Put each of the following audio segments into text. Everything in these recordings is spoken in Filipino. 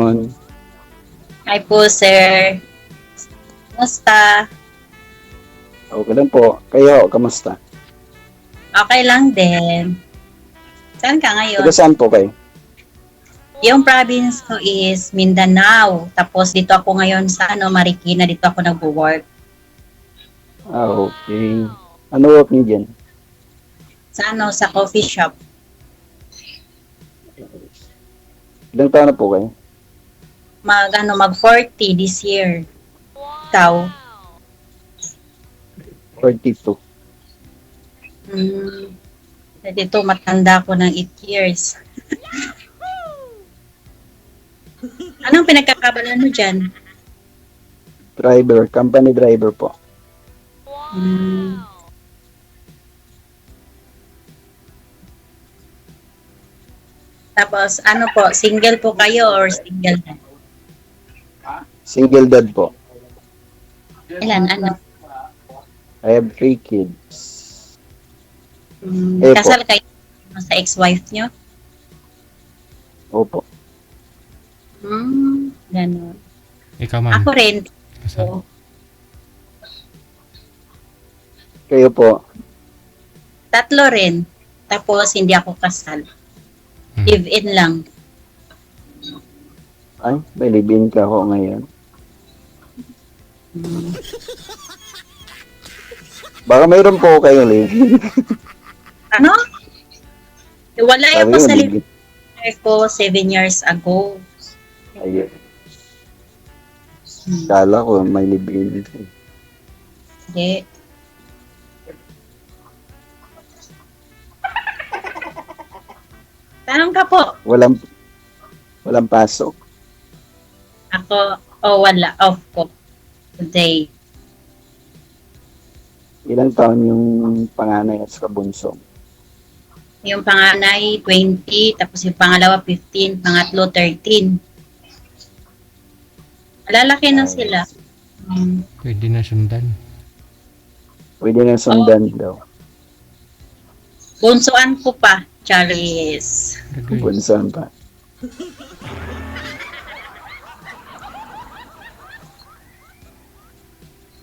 afternoon. Hi po, sir. Kumusta? Okay lang po. Kayo, kamusta? Okay lang din. Saan ka ngayon? Taga saan po kayo? Yung province ko is Mindanao. Tapos dito ako ngayon sa Marikina. Dito ako nag-work. Okay. Ano work niyo dyan? Sa coffee shop. Ilang taon na po kayo? Mag 40 this year. Ikaw? 42. Dito matanda ko ng 8 years. Anong pinagkakabalan mo dyan? Driver, company driver po. Tapos ano po, single po kayo or single na? Single dad po. Ilan? Ano? I have 3 kids. Eh po. Kasal kayo sa ex-wife nyo? Opo. Ganun. Ikaw, ma'am. Ako rin. Kasal. Kayo po. Tatlo rin. Tapos hindi ako kasal. Live-in lang. Ay, may live-in ka ako ngayon. Baka mayroon po kayong live-in. Ano? Wala Sabi ako ko, sa live-in. live ko 7 years ago. Ayun. Kala ko may live-in. Hindi. Tanong ka po. Walang pasok. Ako, wala. Off ko. Today. Ilang taon yung panganay at saka bunso? Yung panganay, 20. Tapos yung pangalawa, 15. Pangatlo, 13. Malalaki na sila. Pwede na sundan. Pwede na sundan daw. Bunsoan ko pa. Charis. Agay. Bunsan pa.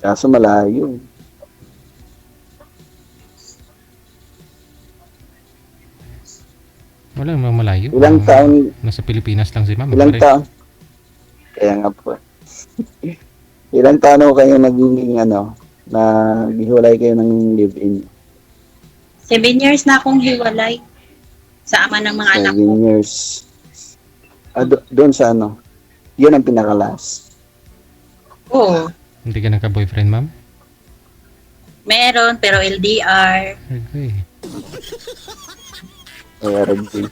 Kaso malayo. Wala namang malayo. Ilang taon? Nasa Pilipinas lang si ma'am. Ilang Pare. taon? Kaya nga po. Ilang taon ho kayo naging na hiwalay kayo ng live-in? 7 years na akong hiwalay. Sa ama ng mga anak 7 ko. years. Doon sa yun ang pinakalas. Oo. Hindi ka nagka-boyfriend, ma'am? Meron, pero LDR. Agay. Kaya rugby.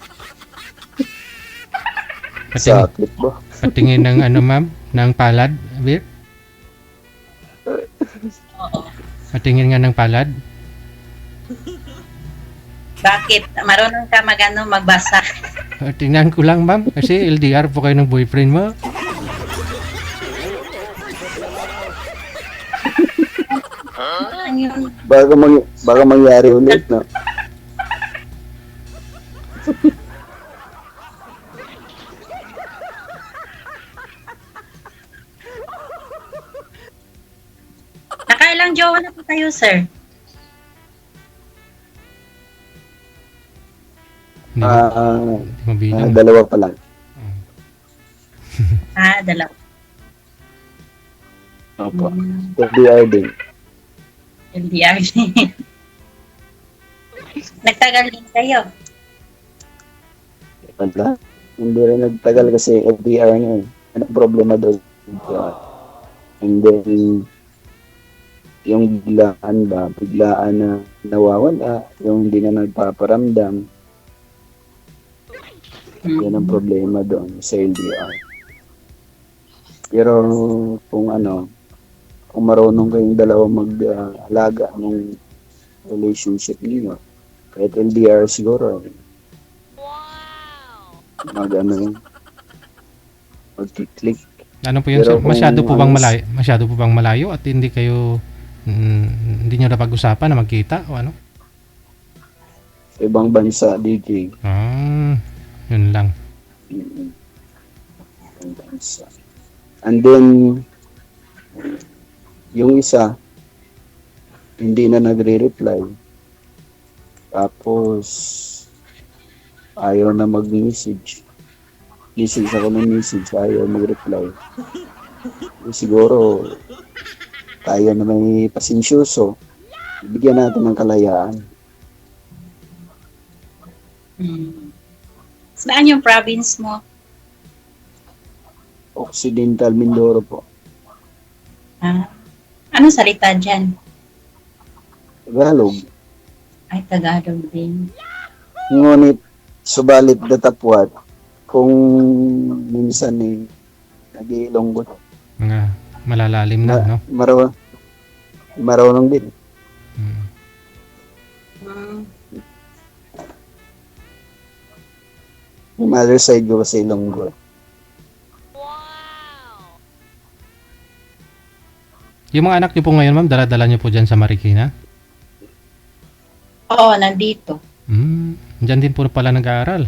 Patingin, Sakit ba? patingin ng ma'am? Ng palad? Bir? Oo. Patingin nga ng palad? Bakit? Marunong ka magbasa. Tingnan ko lang, ma'am. Kasi LDR po kayo ng boyfriend mo. Ano yun? Baka mangyari ulit, no? Nakailang jowa na po tayo, sir? Hindi mo bilang. Dalawa pa lang. Dalawa. Opo. LDR din. LDR. Nagtagal din kayo. Wala. Hindi rin nagtagal kasi LDR nga eh. Anong problema daw? And then, yung biglaan na nawawala, yung hindi na nagpaparamdam, yan ang problema doon sa LDR. Pero kung marunong kayong dalawa mag-alaga ng relationship niyo, kahit LDR siguro, mag-click. Ano po yun, Pero sir? Masyado po kung bang malayo? Masyado po bang malayo at hindi kayo hindi nyo napag-usapan na magkita o ano? Sa ibang bansa, DJ. Yun lang. And then, yung isa, hindi na nagre-reply. Tapos, ayaw na mag-message. Message ako ng message, ayaw mag-reply. Siguro, tayo na may pasensyoso. Bigyan natin ng kalayaan. Saan yung province mo? Occidental Mindoro po. Ano salita dyan? Tagalog. Ay, Tagalog din. Ngunit, subalit datapwat, kung minsan nag-iilonggot. Mga malalalim na, no? Marunong din. Mm. Yung mother side ko kasi Ilonggo. Yung mga anak niyo po ngayon, ma'am, dala-dala niyo po dyan sa Marikina? Oo, nandito. Diyan din po pala nag-aaral.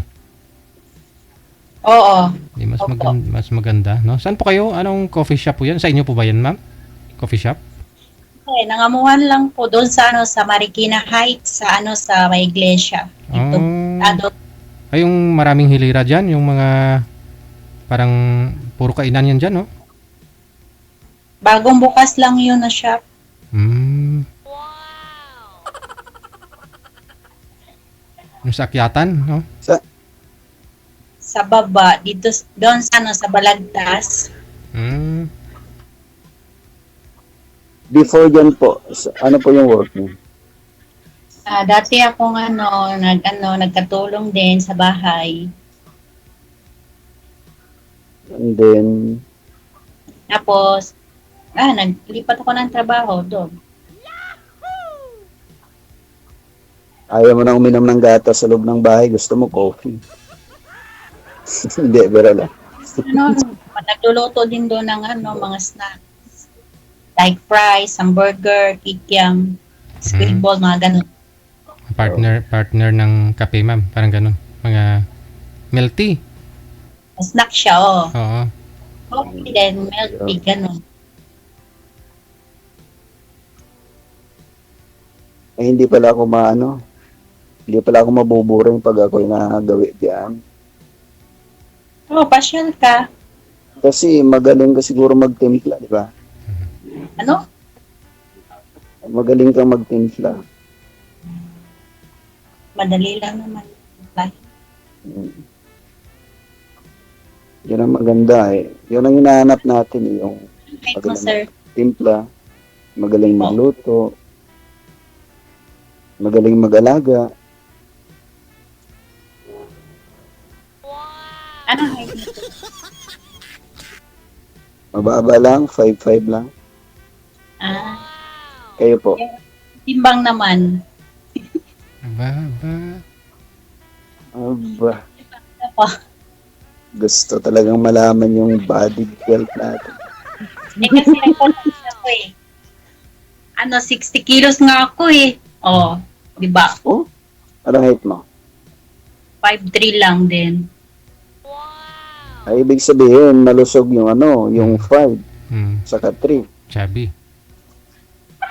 Oo. Di, mas, Opo. mas maganda, no? Saan po kayo? Anong coffee shop po yan? Sa inyo po ba yan, ma'am? Coffee shop? Okay, nangamuhan lang po doon sa sa Marikina Heights, sa may iglesia. Dito. Ay, yung maraming hilira dyan, yung mga parang puro kainan yan dyan, no? Bagong bukas lang yun na shop. Yung sa akyatan, no? Sa baba, dito, doon sa Balagtas. Before dyan po, ano po yung work niyo? Dati akong nagkatulong din sa bahay. And then, Tapos, naglipat ako ng trabaho doon. ayaw mo na uminom ng gatas sa loob ng bahay, gusto mo coffee. Hindi, pero lang. Nagluluto din doon ng mga snacks. Like fries, hamburger, kikiam, squid ball, mga ganun. Partner ng kape, ma'am. Parang ganun. Mga milk tea. Snack siya, Oo. Coffee din, milk tea, ganun. Hindi pala ako hindi pala ako mabuburing pag ako'y nagawi diyan. Pasyal ka. Kasi magaling ka siguro magtimpla, di ba? Ano? Magaling kang magtimpla. Madali lang naman. Yun ang maganda Yun ang hinahanap natin yung Thank you, sir. timpla, magaling magluto, magaling mag-alaga. Ano height nito? Mababa lang, 5'5" lang. Kayo po. Timbang naman. Aba. Ako. Gusto talagang malaman yung body health natin. Kasi nagpunta ako 60 kilos nga ako di ba? Anong height mo? 5'3" lang din. Ay, ibig sabihin, malusog yung yung 5, saka 3. Chubby.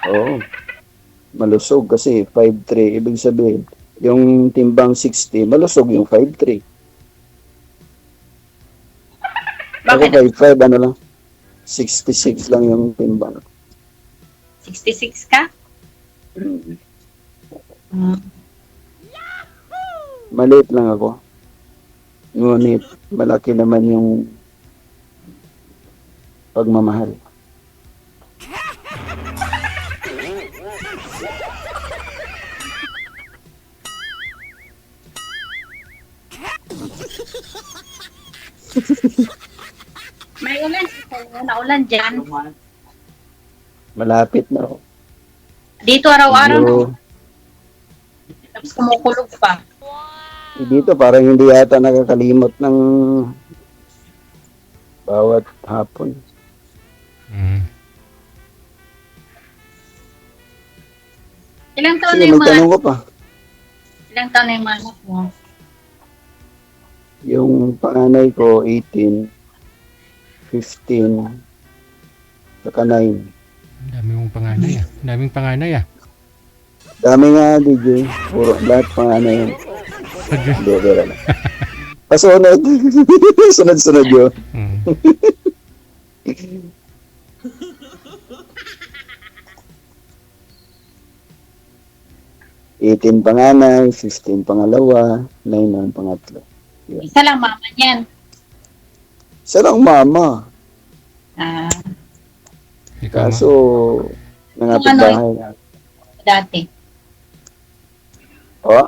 Oo. Malusog kasi 5'3". Ibig sabihin, yung timbang 60, malusog yung 5'3". Ako Bakit? 5'5", lang. 66 lang yung timbang. 66 ka? Maliit lang ako. Ngunit, malaki naman yung pagmamahal. May ulan. Naulan dyan. Malapit na. Dito araw-araw na. Medyo- Tapos kumukulog pa. Dito parang hindi yata nakakalimot ng bawat hapon. Ilang taon na Sige, yung mga magtanong ko pa. Ilang taon na yung mga anak mo? Yung panganay ko, 18. 15, saka 9. Dami mong panganay ah. Daming panganay ah. Dami nga, DJ. Puro, lahat pang ano yun. Hindi, bera na. Pasunod. Sunod-sunod yun. Mm. Eighteen panganay, 15 pangalawa, 9 ang pangatlo. Isa lang mama niyan. Siya lang mama. Ah, Ikaw Kaso, nangapit Ano, bahay na. dati. Oh,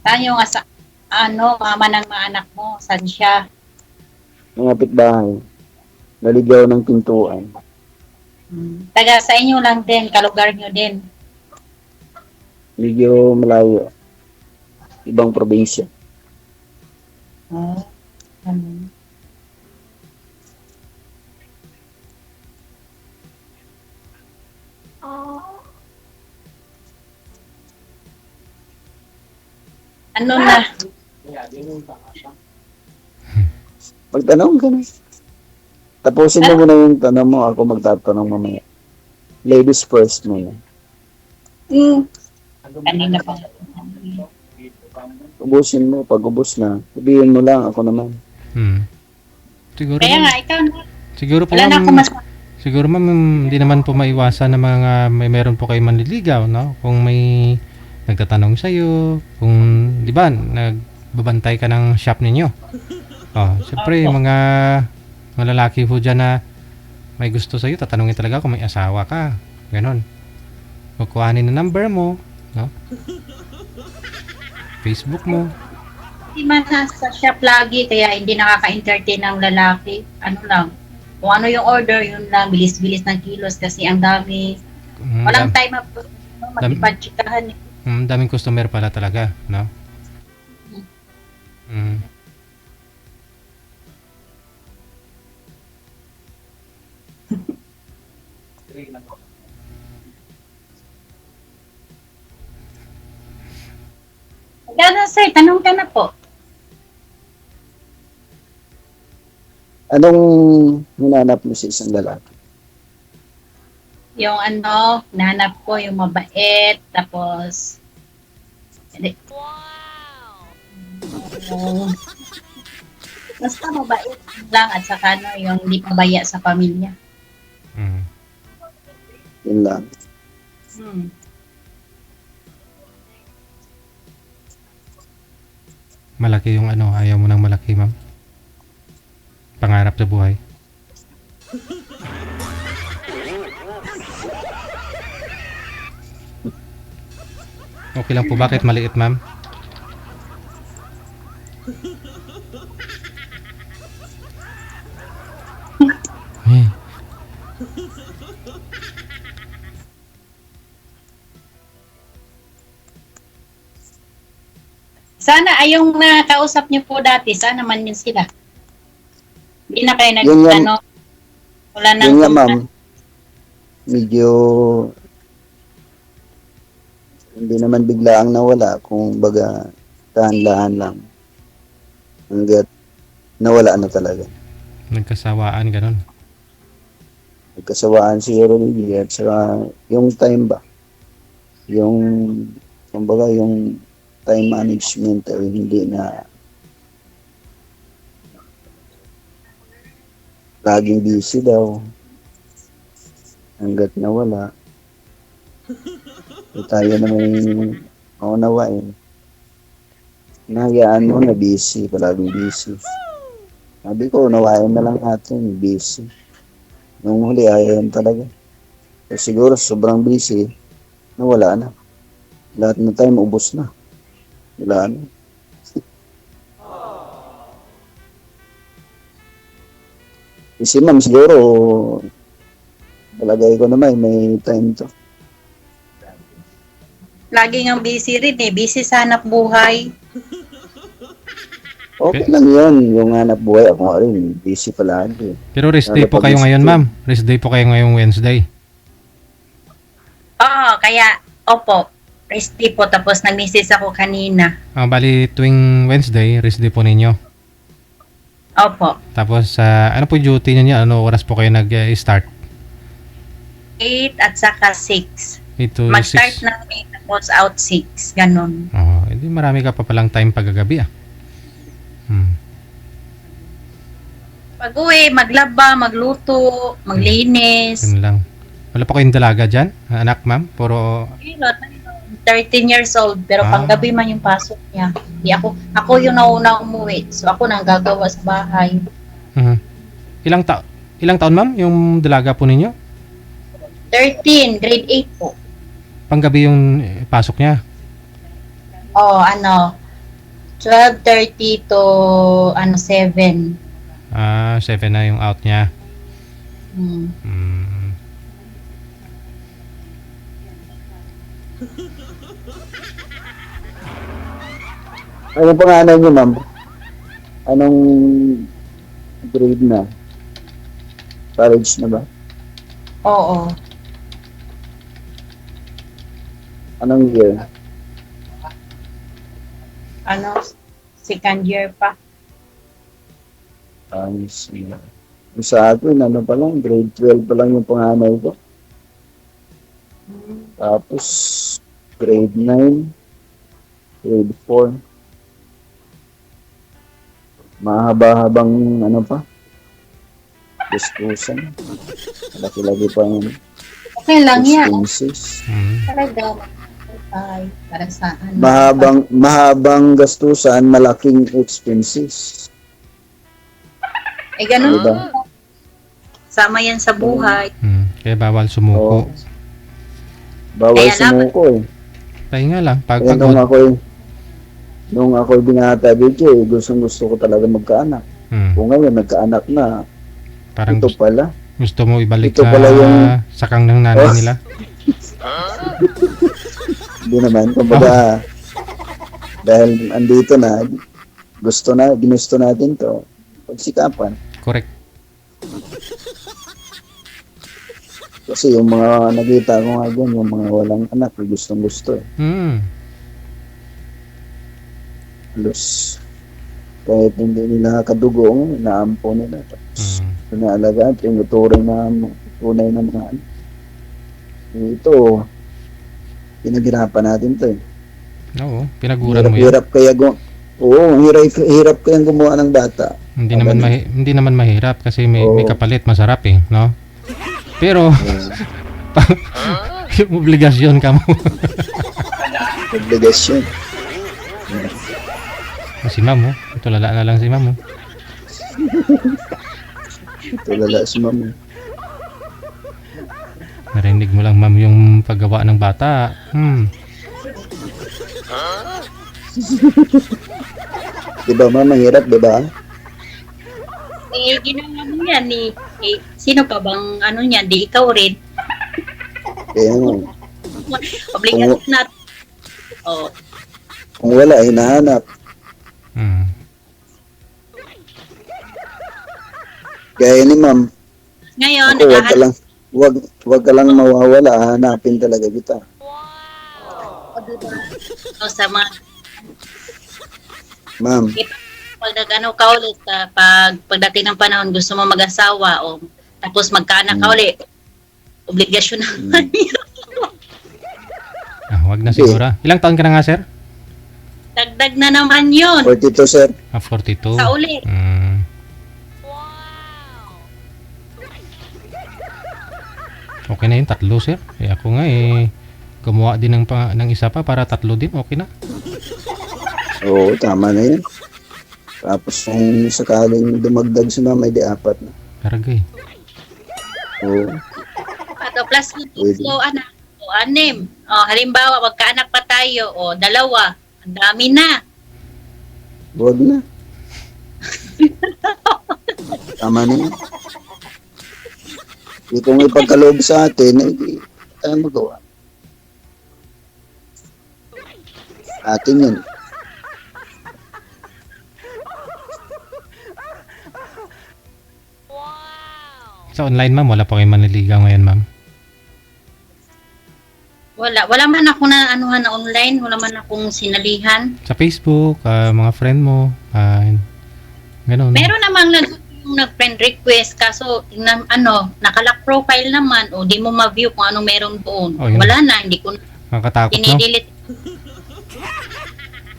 Saan yung mama ng mga anak mo? Saan siya? nangapit bahay. Naligaw ng pintuan. Taga sa inyo lang din, kalugar nyo din. Medyo malayo. Ibang probinsya. Oh, ganun. Ano na? Magtanong ka na. Tapusin mo muna yung tanong mo. Ako magtatanong mamaya. Ladies first muna. Kanina pa. Ubusin mo. Pag ubus na, sabihin mo lang. Ako naman. Siguro Kaya ma'am, nga, ikaw na. siguro po Wala na ako ma'am, mas... siguro ma'am, hindi naman po maiwasan na meron po kayo manliligaw, no? Kung may nagtatanong sa iyo, kung di ba, nagbabantay ka ng shop ninyo. Oh, syempre Opo. mga lalaki po diyan na may gusto sa iyo, tatanungin talaga kung may asawa ka. Ganon. Kukuhanin ng number mo, no? Facebook mo. Hindi man nasa shop lagi, kaya hindi nakaka-entertain ng lalaki. Ano lang, kung ano yung order, yun lang, bilis-bilis ng kilos kasi ang dami. Walang time mag-ipag-chikahan. Daming customer pala talaga, no? Gano'n sir, tanong ka na po. Anong hinanap mo sa isang lalaki? Yung nahanap ko, yung mabait, tapos... Wow! Basta mabait lang at saka yung hindi pabaya sa pamilya. Yun lang. Malaki yung ayaw mo ng malaki, ma'am. Pangarap sa buhay. Okay lang po, bakit maliit, ma'am? Eh, Sana yung nakausap niyo po dati, sana man yun sila. Hindi na kayo Yun yan. wala nang Yun nga, ma'am. Medyo hindi naman biglaang nawala. Kung baga, dahan-dahan lang. Hanggat nawala na talaga. nagkasawaan, ganon. Nagkasawaan siguro ni at saka yung time ba? Yung, kumbaga, yung time management ay hindi na laging busy daw. Hanggat nawala. So, tayo naman maunawain. Nahayaan mo na busy, palaging busy. Sabi ko, unawain na lang natin, busy. Nung huli, ayaw talaga. So, siguro, sobrang busy, nawala na. Lahat ng time, ubos na. Wala na. Si ma'am, siguro, palagay ko naman, may time to. Lagi nga busy rin eh. Busy sa hanap buhay. Okay lang yun, yung hanap buhay. Ako nga rin, busy palagi. Pero rest day po kayo ngayon, ma'am. Rest day po kayo ngayong Wednesday. Oo, kaya, opo. Rest day po, tapos nag-message ako kanina. Bali tuwing Wednesday, rest day po ninyo. Opo. Tapos, ano po yung duty niyo? Ano oras po kayo nag-start? 8 at saka 6. 8 to Mag-start 6? ng 8 tapos out 6. Ganon. Oh, hindi marami ka pa palang time pagkagabi ah. Pag-uwi, maglaba, magluto, maglinis. Yun lang. Wala pa kayong dalaga dyan? Anak, ma'am? Puro... 13 years old, pero Ah. panggabi man yung pasok niya. Di ako yung nauna umuwi. So ako nang gagawa sa bahay. Mhm. Ilang taon, ma'am, yung dalaga po ninyo? 13, grade 8 po. Panggabi yung pasok niya? Oh, 12:30 to 7. 7 na yung out niya. Hmm. Ano pangalan niyo, ma'am? Anong grade na? College na ba? Oo. Anong year? Second year pa. Yung sa akin, ano pa lang, grade 12 pa lang yung panganay ko. Tapos, grade 9, grade 4. Mahaba-habang ano pa. Discussion. Laki-laki pa yung Okay lang yan. expenses. Talaga. Ay, para saan? Mahabang gastusan, malaking expenses. Ganun. Diba? Sama yan sa buhay. Kaya bawal sumuko. Oo. Bawal Kaya sumuko eh. Pahinga lang. Pag Kaya pagod. nung ako'y binata dito gusto ko talaga magkaanak. Kung ngayon nagkaanak na, Parang ito pala. gusto mo ibalik Ito pala yung- sakang ng nanay nila. Hindi naman, kumbaga, dahil andito na, ginusto natin to, pagsikapan. Correct. Kasi yung mga nakita ko nga dyan, yung mga walang anak, gustong gusto eh. Halos, kahit hindi nila kadugo, naampo nila. Tapos, pinaalagaan, tinuturing na tunay na mga ano. Ito, pinaghirapan natin to eh. Oo, pinaguran mo yan. Hirap kaya hirap kaya gumawa ng bata. Hindi naman mahirap kasi may kapalit, masarap eh, no? Pero yung obligasyon ka mo. Obligasyon. Si ma'am, tulala na lang si ma'am. Tulala si mama. Narinig mo lang ma'am yung paggawa ng bata. Diba mama, mahirap, diba? Ginawa mo yan sino pa bang niyan? Di ikaw rin. Kaya nga, Obligasyon natin. kung wala, hinahanap. Gaya ni ma'am, Ngayon, wag ka lang mawawala, hanapin talaga kita. sa mga Ma'am, pag ka ulit, pagdating ng panahon, gusto mo mag-asawa o tapos magkaanak ka ulit, obligasyon naman yun. Wag na siguro. Ilang taon ka na nga, sir? Dagdag na naman yun. 42 sir. 42. Sa ulit. Okay na yun, 3 sir. Ako nga gumawa din ng isa pa para 3 din, okay na. Oo, tama na yan. Tapos kung sakaling dumagdag si mama, di 4 na. Karagay. Oo. Plus, so, 6. Halimbawa, magkaanak pa tayo, 2. Ang dami na. Huwag na. Tama na yan. Kung ipagkaloob sa atin, hindi tayo magawa. Atin yan. Sa online, ma'am, wala pa kayo manliligaw ngayon, ma'am? Wala man ako na anuhan na online, wala man akong sinalihan. Sa Facebook, mga friend mo, Ganun. Meron namang yung nag-friend request, kaso nakalock profile naman, o di mo ma-view kung anong meron doon. Oh, yun. Wala na, hindi ko Nakakatakot, no? dinidelete.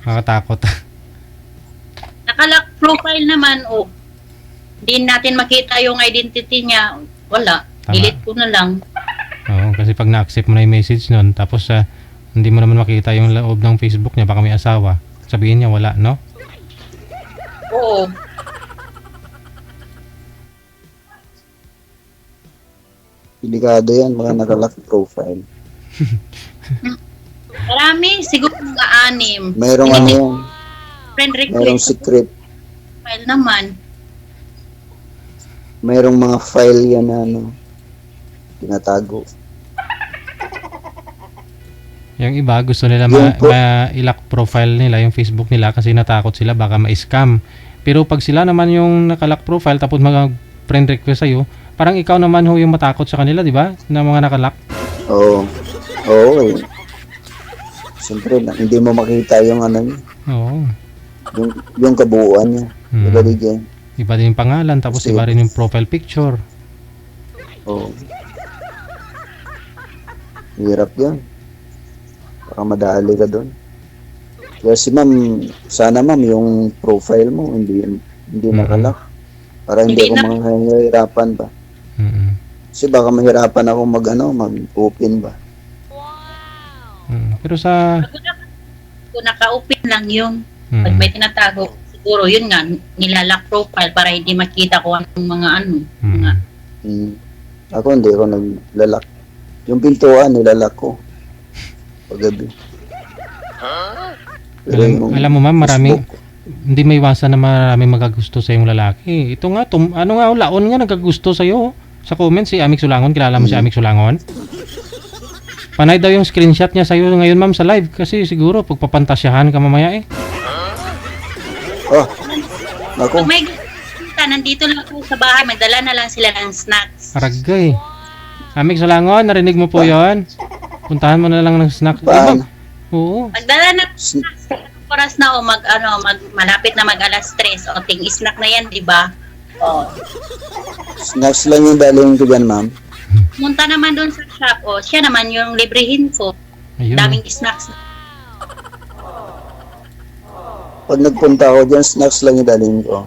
Nakakatakot. Nakalock profile naman, o di natin makita yung identity niya. Wala, Tama. delete ko na lang. Oo, kasi pag na-accept mo na yung message nun, tapos hindi mo naman makita yung loob ng Facebook niya, baka may asawa, sabihin niya wala, no? Oo. Delikado yan, mga nakalock profile. Marami, siguro mga 6. Merong ano yan, Friend merong request secret, profile naman. merong mga file yan na tinatago. Yung iba, gusto nila Yung ma-lock profile nila, yung Facebook nila, kasi natakot sila baka ma-scam. Pero pag sila naman yung nakalock profile, tapos mag-friend request sa'yo, parang ikaw naman ho yung matakot sa kanila, di ba? Na mga nakalock. Oo. Oo. Siyempre, hindi mo makita yung ano niya, Oo. yung kabuuan niya. Diba, DJ? Iba din yung pangalan, tapos Kasi- iba rin yung profile picture. Oo. Hirap yan. Baka madali ka doon. Kaya si ma'am, sana ma'am, yung profile mo, hindi nakalock. Para hindi Hindi ako mahihirapan ba. Mm-mm. Kasi baka mahirapan ako mag-open ba. Pero sa... Kung naka-open lang yun, pag may tinatago, siguro yun nga, nilalock profile para hindi makita ko anong mga mga Ako hindi ako naglalak. Yung pintuan, nilalak ko. Paggabi. Pero yung Alam mo ma'am, maraming... Facebook, Hindi may iwasan na maraming magagusto sa yung lalaki. Ito nga, laon nga nagagusto sa iyo. Sa comments, si Amik Sulangon, kilala mo si Amik Sulangon? Panay daw yung screenshot niya sa iyo ngayon ma'am sa live. Kasi siguro, pagpapantasyahan ka mamaya eh. Oh, naku. Kung may gusto, nandito lang ako sa bahay, magdala na lang sila ng snacks. Aragay. Amik Sulangon, narinig mo po yon. Puntahan mo na lang ng snack. Paano? Oo. Magdala na ng snacks. Oras na o malapit na mag alas 3 o ting snack na yan, di ba? O, Snacks lang yung daling ko dyan, ma'am. munta naman doon sa shop, o siya naman yung librehin ko. Ayun. Daming snacks. Pag nagpunta ako dyan, snacks lang yung daling ko.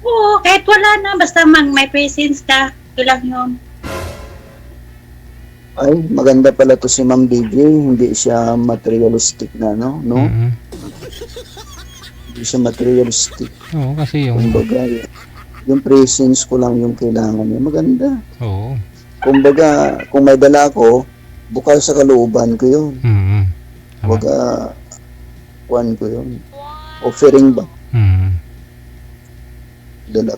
Oo, kahit wala na, basta may presence ka, ito lang yun. Ay, maganda pala to si Ma'am DJ. Hindi siya materialistic na, no? Mm-mm. Hindi siya materialistic. Oo, kasi yung... Kumbaga, yung presence ko lang yung kailangan niya. Maganda. Oo. Kumbaga, kung may dala ako, bukal sa kalooban ko yun. Mm-mm. Tama. Kumbaga, kuwan ko yun. Offering ba? Mm. Dala.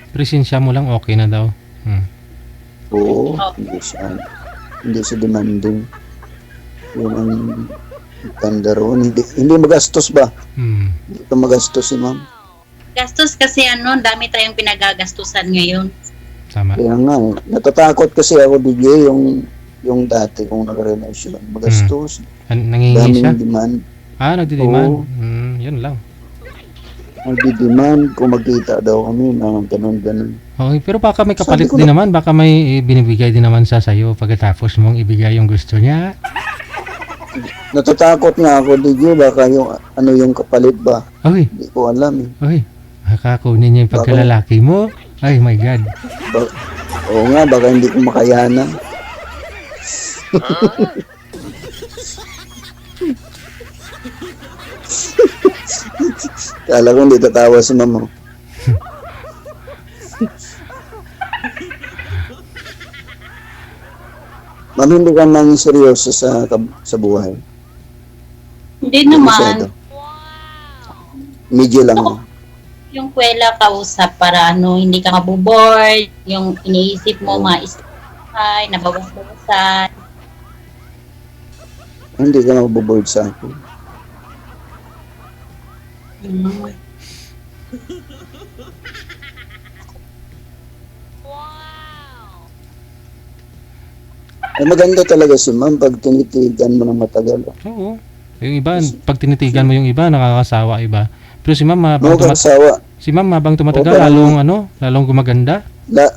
Presensya mo lang okay na daw. Oo, Oh. hindi siya demanding. Yun ang tanda roon. Hindi magastos ba? Hindi ka magastos si ma'am. Gastos kasi dami tayong pinagagastusan ngayon. Tama. Kaya nga, natatakot kasi ako DJ yung dati kong nakarelasyon. Magastos. Nangingi siya? Daming demand. Nagdi-demand. Oo. Yun lang. Nagdi-demand kung magkita daw kami na ganun-ganun. Okay, pero baka may kapalit Sabi ko din naman. Baka may binibigay din naman sa sayo pagkatapos mong ibigay yung gusto niya. Natatakot nga ako DJ, baka yung kapalit ba? Uy, Hindi ko alam eh. uy. Kakakunin niya yung pagkalalaki mo. Ay, my God. Oo nga, baka hindi ko makayanan. Kala ko hindi tatawa si mama. Ma'am, hindi ka nang seryoso sa buhay. Hindi Masyado. naman. Medyo lang. Yung kwela kausap para hindi ka mabuboard, yung iniisip mo ma-isipay, nabawas-bawasan. Hindi ka maboboard sa akin. Ay, maganda talaga si ma'am pag tinitigan mo ng matagal. Oo. Yung iba, pag tinitigan mo yung iba, nakakasawa iba. Pero si ma'am, habang, No, kasawa. si ma'am, habang tumatagal, Oo, parang- lalong gumaganda. Lalo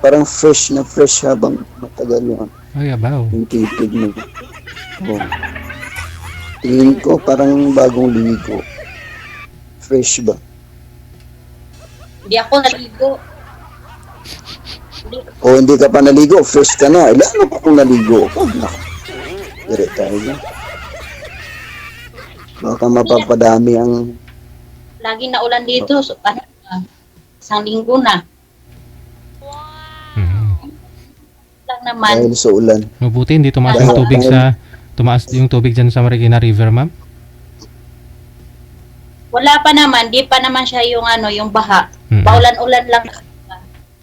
parang fresh habang matagal yung, Ay, abaw. yung titig mo. Oh. Tingin ko parang bagong ligo. Fresh ba? Hindi ako naligo. O hindi ka pa naligo, fresh ka na. Ilan mo pa kung naligo? Oh, naku. Dire tayo dyan. Baka mapapadami ang... Lagi na ulan dito. So, isang linggo na. Lang naman. Dahil sa ulan. Mabuti, hindi tumaas yung tubig tumaas yung tubig dyan sa Marikina River, ma'am. Wala pa naman. Di pa naman siya yung yung baha. Mm. Paulan-ulan lang.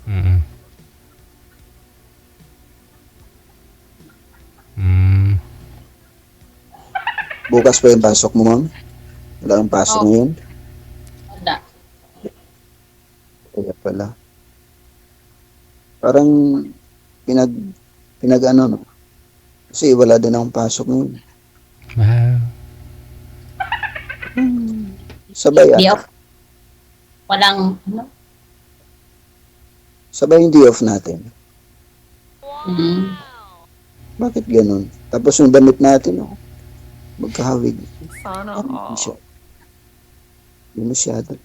Mm. Mm. Bukas pa yung pasok mo, ma'am? Wala kang pasok Oo. ngayon? Wala. Kaya pala. Parang pinag ano, no? Kasi wala din akong pasok ngayon. Wow. Sabay Di ah. ako. Walang, Sabay yung day off natin. Mm. Bakit ganun? Tapos yung damit natin, oh, magkahawig. Sana all. Hindi masyado.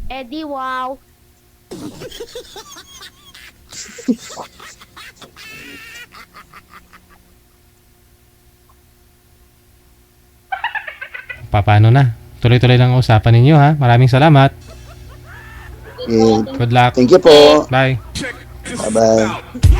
Eddie, wow. Paano na? Tuloy-tuloy lang ang usapan ninyo, ha? Maraming salamat. Okay. Good luck. Thank you po. Bye. Bye-bye.